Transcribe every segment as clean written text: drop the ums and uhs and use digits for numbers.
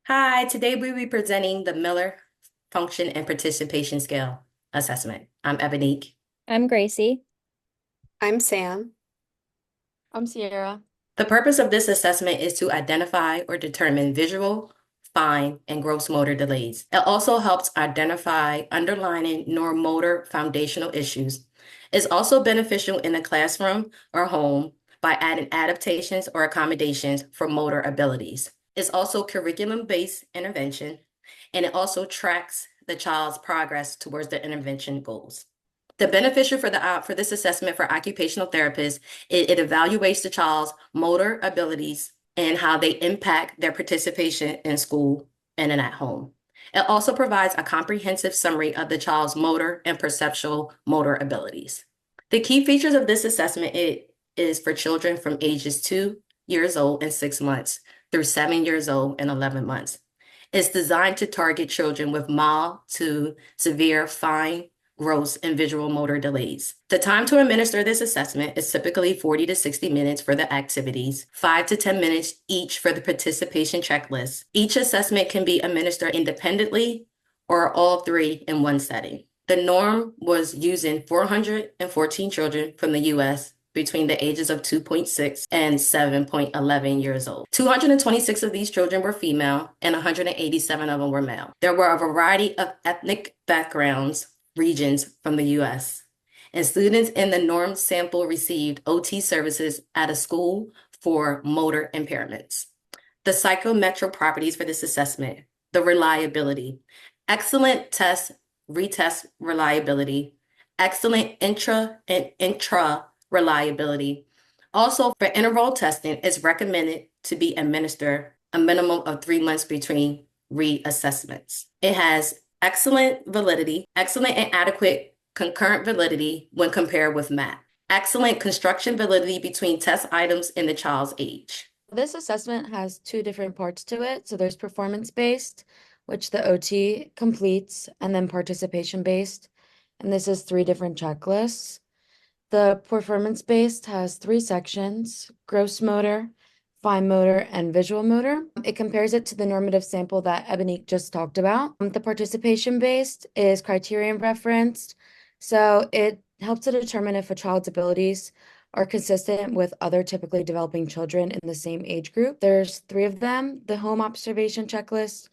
Hi, today we'll be presenting the Miller Function and Participation Scale assessment. I'm Eboneak. I'm Graycee. I'm Sam. I'm Sierra. The purpose of this assessment is to identify or determine visual, fine, and gross motor delays. It also helps identify underlying neuromotor foundational issues. It's also beneficial in the classroom or home by adding adaptations or accommodations for motor abilities. It's also curriculum-based intervention, and it also tracks the child's progress towards the intervention goals. The beneficial for this assessment for occupational therapists, it evaluates the child's motor abilities and how they impact their participation in school and at home. It also provides a comprehensive summary of the child's motor and perceptual motor abilities. The key features of this assessment is for children from ages 2 years old and 6 months through 7 years old and 11 months. It's designed to target children with mild to severe fine, gross, and visual motor delays. The time to administer this assessment is typically 40 to 60 minutes for the activities, 5 to 10 minutes each for the participation checklist. Each assessment can be administered independently or all three in one setting. The norm was using 414 children from the US between the ages of 2.6 and 7.11 years old. 226 of these children were female and 187 of them were male. There were a variety of ethnic backgrounds, regions from the US. And students in the norm sample received OT services at a school for motor impairments. The psychometric properties for this assessment, the reliability, excellent test, retest reliability, excellent intra and intra reliability. Also, for interval testing, it's recommended to be administered a minimum of 3 months between reassessments. It has excellent validity, excellent and adequate concurrent validity when compared with math, excellent construction validity between test items and the child's age. This assessment has two different parts to it. So there's performance-based, which the OT completes, and then participation-based. And this is three different checklists. The performance-based has three sections: gross motor, fine motor, and visual motor. It compares it to the normative sample that Eboneak just talked about. The participation-based is criterion referenced, so it helps to determine if a child's abilities are consistent with other typically developing children in the same age group. There's three of them: the home observation checklist,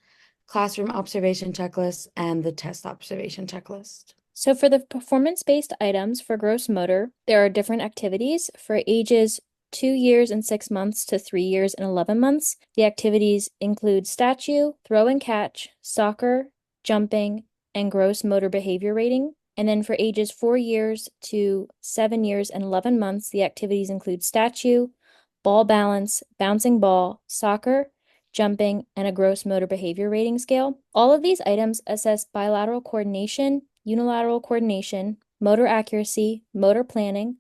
classroom observation checklist, and the test observation checklist. So for the performance-based items for gross motor, there are different activities for ages 2 years and 6 months to 3 years and 11 months. The activities include statue, throw and catch, soccer, jumping, and gross motor behavior rating. And then for ages 4 years to 7 years and 11 months, the activities include statue, ball balance, bouncing ball, soccer, jumping, and a gross motor behavior rating scale. All of these items assess bilateral coordination, unilateral coordination, motor accuracy, motor planning,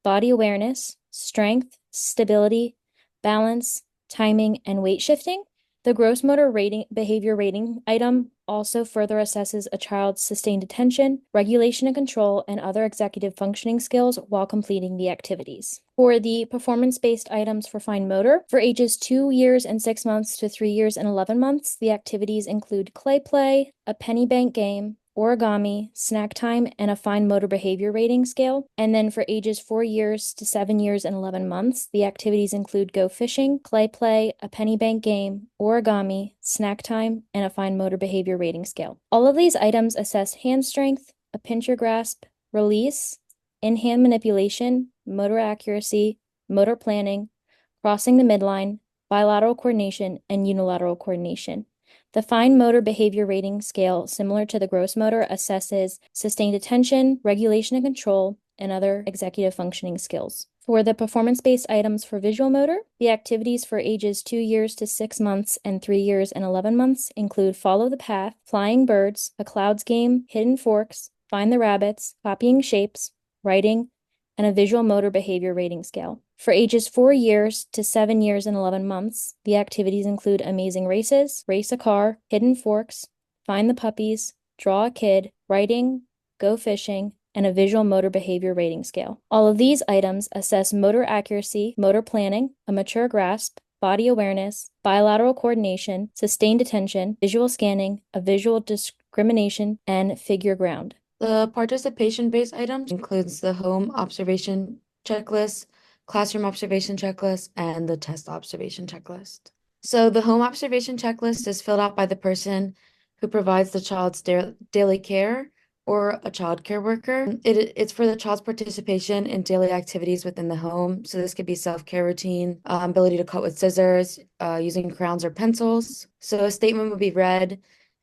body awareness, strength, stability, balance, timing, and weight shifting. The gross motor behavior rating item also further assesses a child's sustained attention, regulation and control, and other executive functioning skills while completing the activities. For the performance-based items for fine motor, for ages 2 years and 6 months to 3 years and 11 months, the activities include clay play, a penny bank game, origami, snack time, and a fine motor behavior rating scale. And then for ages 4 years to 7 years and 11 months, the activities include go fishing, clay play, a penny bank game, origami, snack time, and a fine motor behavior rating scale. All of these items assess hand strength, a pincher grasp, release, in-hand manipulation, motor accuracy, motor planning, crossing the midline, bilateral coordination, and unilateral coordination. The fine motor behavior rating scale, similar to the gross motor, assesses sustained attention, regulation and control, and other executive functioning skills. For the performance-based items for visual motor, the activities for ages 2 years to 6 months and 3 years and 11 months include follow the path, flying birds, a clouds game, hidden forks, find the rabbits, copying shapes, writing, and a visual motor behavior rating scale. For ages 4 years to 7 years and 11 months, the activities include amazing races, race a car, hidden forks, find the puppies, draw a kid, writing, go fishing, and a visual motor behavior rating scale. All of these items assess motor accuracy, motor planning, a mature grasp, body awareness, bilateral coordination, sustained attention, visual scanning, a visual discrimination, and figure ground. The participation-based items includes the home observation checklist, classroom observation checklist, and the test observation checklist. So the home observation checklist is filled out by the person who provides the child's daily care or a child care worker. It's for the child's participation in daily activities within the home. So this could be self-care routine, ability to cut with scissors, using crayons or pencils. So a statement would be read,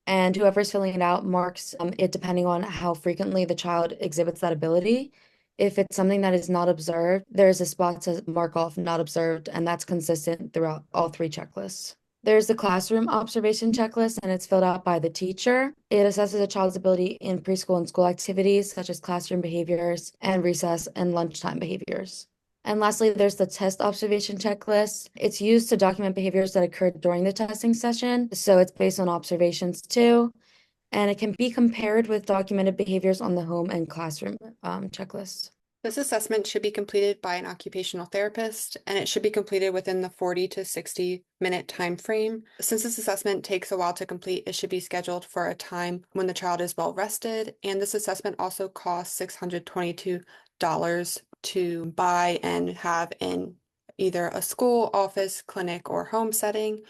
and whoever's filling it out marks it depending on how frequently the child exhibits that ability. If it's something that is not observed, there's a spot to mark off not observed, and that's consistent throughout all three checklists. There's the classroom observation checklist, and it's filled out by the teacher. It assesses a child's ability in preschool and school activities, such as classroom behaviors and recess and lunchtime behaviors. And lastly, there's the test observation checklist. It's used to document behaviors that occurred during the testing session, so it's based on observations too. And it can be compared with documented behaviors on the home and classroom checklists. This assessment should be completed by an occupational therapist, and it should be completed within the 40 to 60-minute time frame. Since this assessment takes a while to complete, it should be scheduled for a time when the child is well rested, and this assessment also costs $622 to buy and have in either a school, office, clinic, or home setting.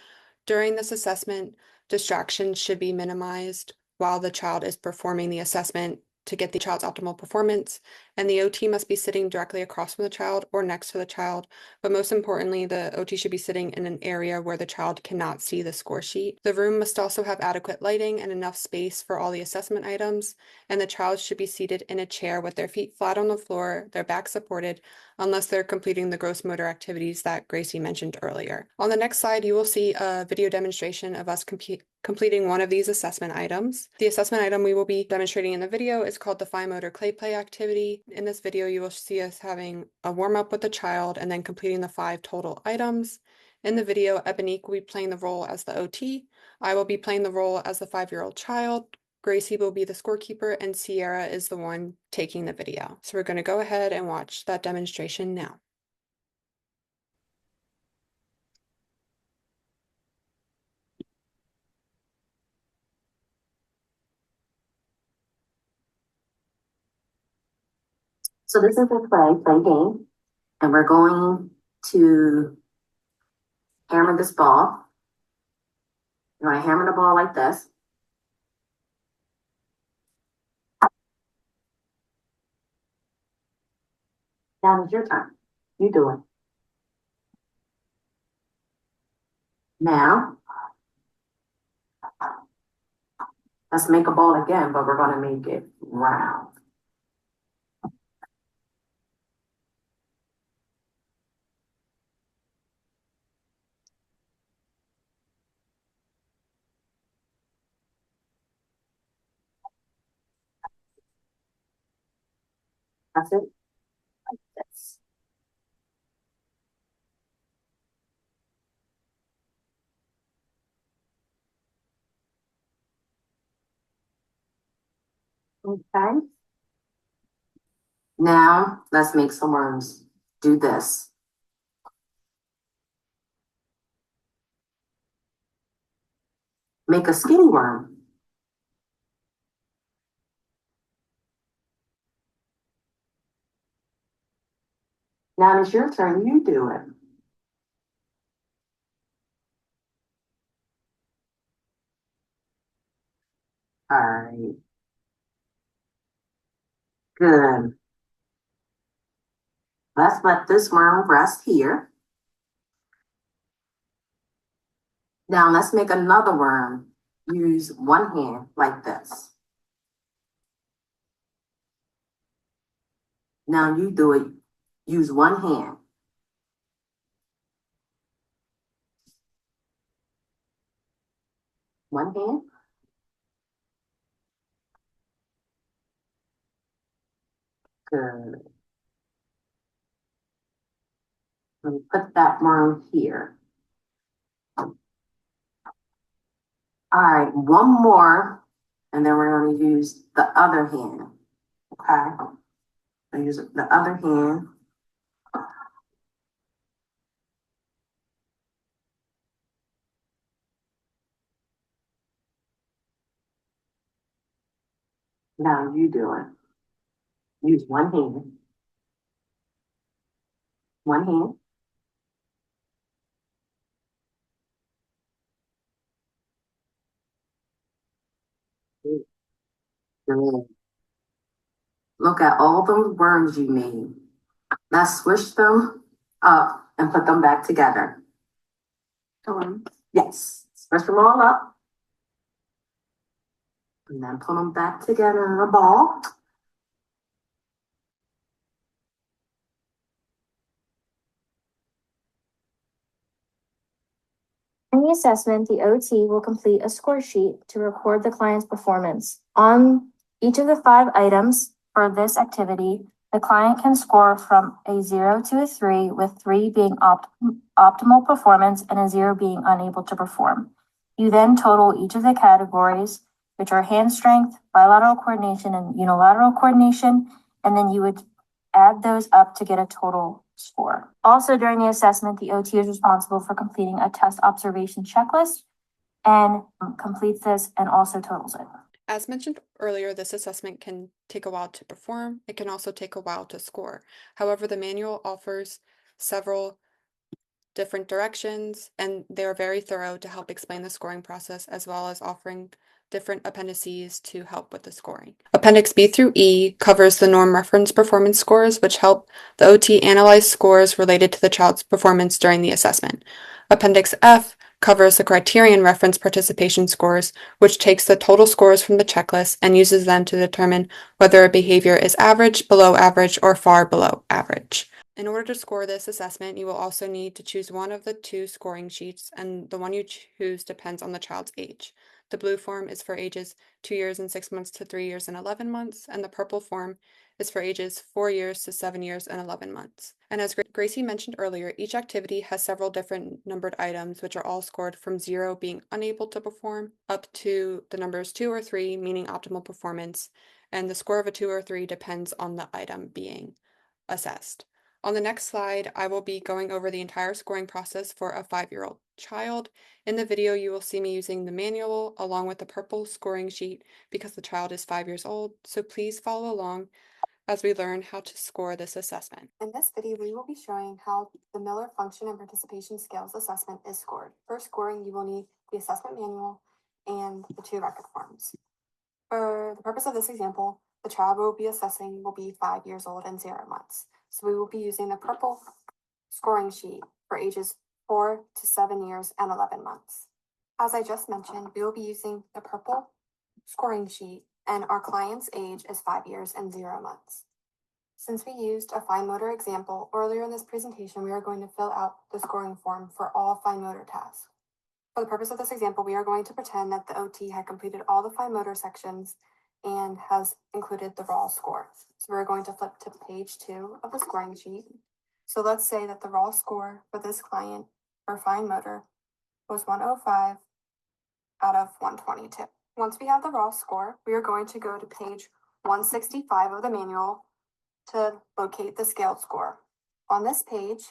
During this assessment, distractions should be minimized while the child is performing the assessment to get the child's optimal performance, and the OT must be sitting directly across from the child or next to the child, but most importantly, the OT should be sitting in an area where the child cannot see the score sheet. The room must also have adequate lighting and enough space for all the assessment items, and the child should be seated in a chair with their feet flat on the floor, their back supported, unless they're completing the gross motor activities that Graycee mentioned earlier. On the next slide, you will see a video demonstration of us completing one of these assessment items. The assessment item we will be demonstrating in the video is called the fine motor clay play activity. In this video, you will see us having a warm-up with the child and then completing the 5 total items. In the video, Eboneak will be playing the role as the OT. I will be playing the role as the 5-year-old child. Graycee will be the scorekeeper, and Sierra is the one taking the video. So we're going to go ahead and watch that demonstration now. So this is a play game, and we're going to hammer this ball. You want to hammer the ball like this. Now it's your turn. You do it. Now, let's make a ball again, but we're going to make it round. That's it. Like this. Okay. Now, let's make some worms. Do this. Make a skinny worm. Now it's your turn. You do it. All right. Good. Let's let this worm rest here. Now let's make another worm. Use one hand like this. Now you do it. Use one hand. One hand. Good. Let me put that worm here. All right, one more, and then we're going to use the other hand. Okay. So use the other hand. Now you do it. Use one hand. One hand. Good. Look at all those worms you made. Now swish them up and put them back together. Yes. Swish them all up. And then put them back together in a ball. In the assessment, the OT will complete a score sheet to record the client's performance. On each of the 5 items for this activity, the client can score from a 0 to a 3, with 3 being optimal performance and a 0 being unable to perform. You then total each of the categories, which are hand strength, bilateral coordination, and unilateral coordination, and then you would add those up to get a total score. Also, during the assessment, the OT is responsible for completing a test observation checklist and completes this and also totals it. As mentioned earlier, this assessment can take a while to perform. It can also take a while to score. However, the manual offers several different directions, and they are very thorough to help explain the scoring process, as well as offering different appendices to help with the scoring. Appendix B through E covers the norm reference performance scores, which help the OT analyze scores related to the child's performance during the assessment. Appendix F covers the criterion reference participation scores, which takes the total scores from the checklist and uses them to determine whether a behavior is average, below average, or far below average. In order to score this assessment, you will also need to choose one of the 2 scoring sheets, and the one you choose depends on the child's age. The blue form is for ages 2 years and 6 months to 3 years and 11 months, and the purple form is for ages 4 years to 7 years and 11 months. And as Graycee mentioned earlier, each activity has several different numbered items, which are all scored from 0 being unable to perform up to the numbers 2 or 3, meaning optimal performance, and the score of a 2 or 3 depends on the item being assessed. On the next slide, I will be going over the entire scoring process for a 5-year-old child. In the video, you will see me using the manual along with the purple scoring sheet because the child is 5 years old, so please follow along as we learn how to score this assessment. In this video, we will be showing how the Miller Function and Participation Scales assessment is scored. For scoring, you will need the assessment manual and the 2 record forms. For the purpose of this example, the child we'll be assessing will be 5 years old and 0 months. So we will be using the purple scoring sheet for ages 4 to 7 years and 11 months. As I just mentioned, we will be using the purple scoring sheet, and our client's age is 5 years and 0 months. Since we used a fine motor example earlier in this presentation, we are going to fill out the scoring form for all fine motor tasks. For the purpose of this example, we are going to pretend that the OT had completed all the fine motor sections and has included the raw score. So we're going to flip to page 2 of the scoring sheet. So let's say that the raw score for this client for fine motor was 105 out of 122. Once we have the raw score, we are going to go to page 165 of the manual to locate the scaled score. On this page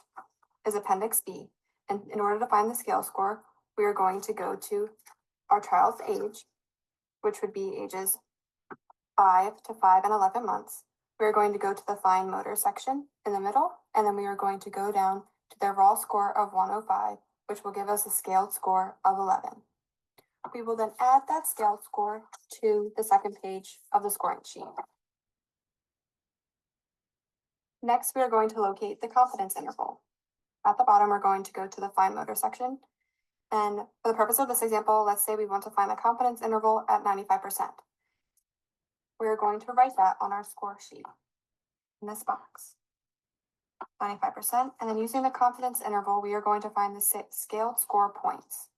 is Appendix B, and in order to find the scale score, we are going to go to our child's age, which would be ages 5 to 5 and 11 months. We are going to go to the fine motor section in the middle, and then we are going to go down to their raw score of 105, which will give us a scaled score of 11. We will then add that scaled score to the second page of the scoring sheet. Next, we are going to locate the confidence interval. At the bottom, we're going to go to the fine motor section. And for the purpose of this example, let's say we want to find the confidence interval at 95%. We're going to write that on our score sheet in this box, 95%. And then using the confidence interval, we are going to find the scaled score points.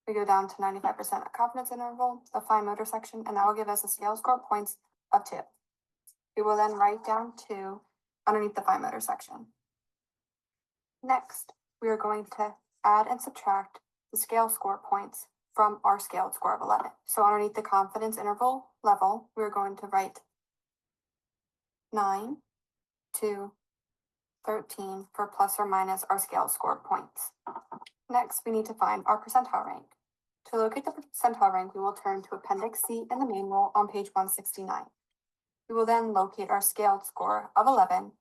We go down to 95% confidence interval, the fine motor section, and that will give us a scale score points of 2. We will then write down 2 underneath the fine motor section. Next, we are going to add and subtract the scale score points from our scaled score of 11. So underneath the confidence interval level, we're going to write 9 to 13 for plus or minus our scale score points. Next, we need to find our percentile rank. To locate the percentile rank, we will turn to Appendix C in the manual on page 169. We will then locate our scaled score of 11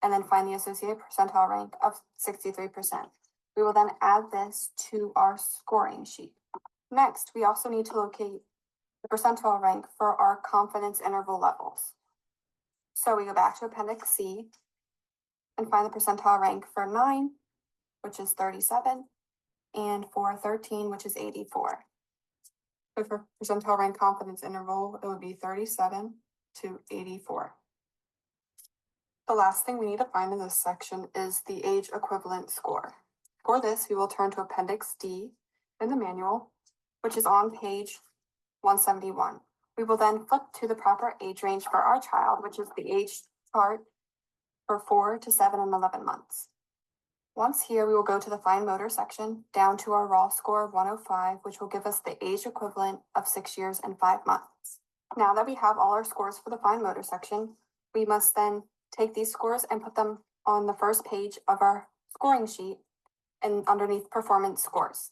and then find the associated percentile rank of 63%. We will then add this to our scoring sheet. Next, we also need to locate the percentile rank for our confidence interval levels. So we go back to Appendix C and find the percentile rank for 9, which is 37, and for 13, which is 84. So for percentile rank confidence interval, it would be 37 to 84. The last thing we need to find in this section is the age equivalent score. For this, we will turn to Appendix D in the manual, which is on page 171. We will then flip to the proper age range for our child, which is the age chart for 4 to 7 and 11 months. Once here, we will go to the fine motor section down to our raw score of 105, which will give us the age equivalent of 6 years and 5 months. Now that we have all our scores for the fine motor section, we must then take these scores and put them on the first page of our scoring sheet and underneath performance scores.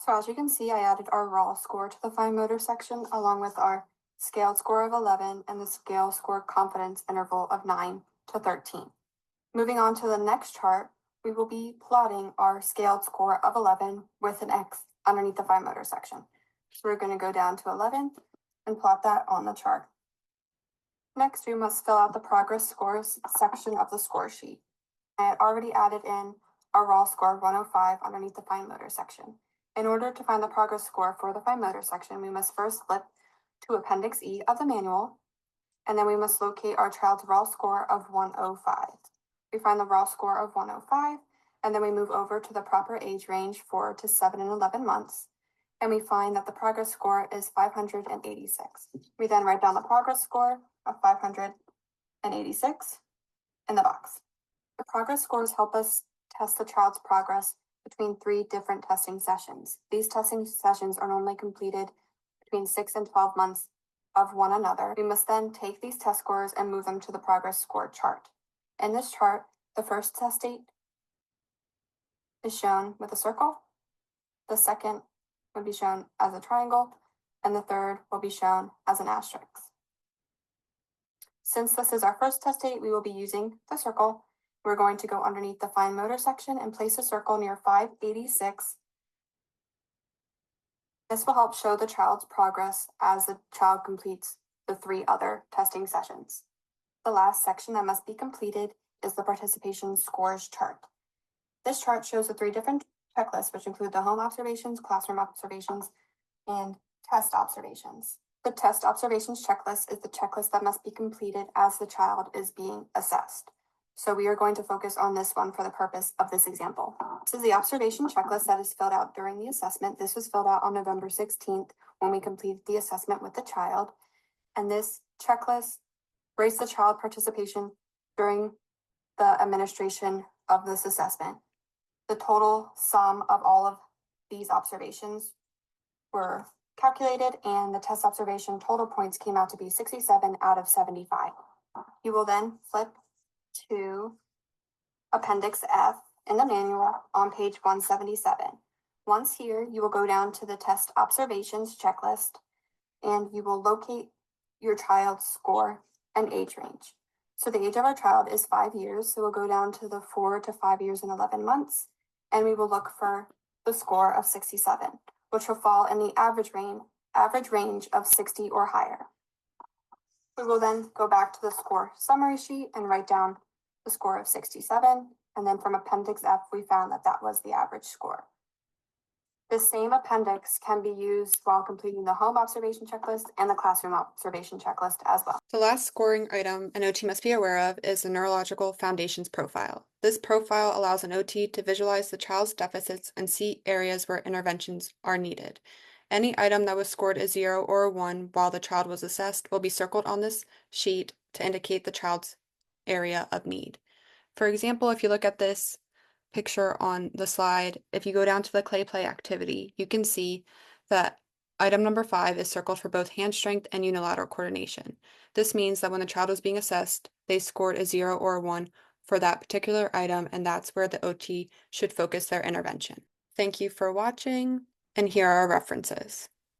So as you can see, I added our raw score to the fine motor section along with our scaled score of 11 and the scale score confidence interval of 9 to 13. Moving on to the next chart, we will be plotting our scaled score of 11 with an X underneath the fine motor section. So we're going to go down to 11 and plot that on the chart. Next, we must fill out the progress scores section of the score sheet. I had already added in our raw score of 105 underneath the fine motor section. In order to find the progress score for the fine motor section, we must first flip to Appendix E of the manual, and then we must locate our child's raw score of 105. We find the raw score of 105, and then we move over to the proper age range 4 to 7 and 11 months, and we find that the progress score is 586. We then write down the progress score of 586 in the box. The progress scores help us test the child's progress between 3 different testing sessions. These testing sessions are normally completed between 6 and 12 months of one another. We must then take these test scores and move them to the progress score chart. In this chart, the first test date is shown with a circle, the second would be shown as a triangle, and the third will be shown as an asterisk. Since this is our first test date, we will be using the circle. We're going to go underneath the fine motor section and place a circle near 586. This will help show the child's progress as the child completes the 3 other testing sessions. The last section that must be completed is the participation scores chart. This chart shows the 3 different checklists, which include the home observations, classroom observations, and test observations. The test observations checklist is the checklist that must be completed as the child is being assessed. So we are going to focus on this one for the purpose of this example. This is the observation checklist that is filled out during the assessment. This was filled out on November 16th when we completed the assessment with the child. And this checklist rates the child participation during the administration of this assessment. The total sum of all of these observations were calculated, and the test observation total points came out to be 67 out of 75. You will then flip to Appendix F in the manual on page 177. Once here, you will go down to the test observations checklist, and you will locate your child's score and age range. So the age of our child is 5 years, so we'll go down to the 4 to 5 years and 11 months, and we will look for the score of 67, which will fall in the average range of 60 or higher. We will then go back to the score summary sheet and write down the score of 67, and then from Appendix F, we found that that was the average score. This same appendix can be used while completing the home observation checklist and the classroom observation checklist as well. The last scoring item an OT must be aware of is the Neurological Foundations Profile. This profile allows an OT to visualize the child's deficits and see areas where interventions are needed. Any item that was scored a 0 or a 1 while the child was assessed will be circled on this sheet to indicate the child's area of need. For example, if you look at this picture on the slide, if you go down to the clay play activity, you can see that item number 5 is circled for both hand strength and unilateral coordination. This means that when the child was being assessed, they scored a 0 or a 1 for that particular item, and that's where the OT should focus their intervention. Thank you for watching. And here are our references.